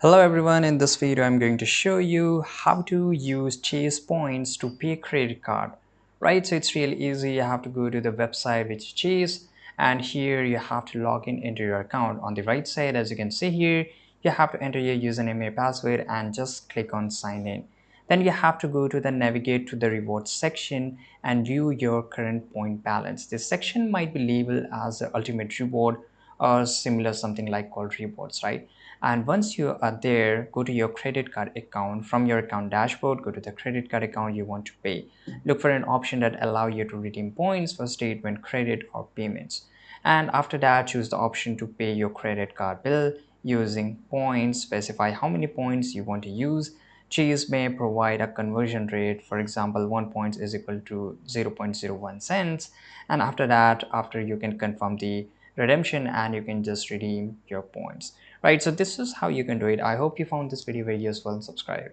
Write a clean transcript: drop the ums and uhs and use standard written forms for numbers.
Hello everyone, in this video I'm going to show you how to use Chase points to pay credit card. Right, so it's really easy. You have to go to the website which is Chase, and here you have to log in into your account. On the right side, as you can see here, you have to enter your username and password and just click on sign in. Then you have to go to the navigate to the rewards section and view your current point balance. This section might be labeled as the ultimate reward or similar, something like called rewards, right? And once you are there, go to your credit card account. From your account dashboard, go to the credit card account you want to pay. Look for an option that allow you to redeem points for statement, credit, or payments. And after that, choose the option to pay your credit card bill using points. Specify how many points you want to use. Chase may provide a conversion rate. For example, 1 point is equal to 0.01 cents. And after that, after you can confirm the redemption and you can just redeem your points. Right, so this is how you can do it. I hope you found this video very useful and subscribe.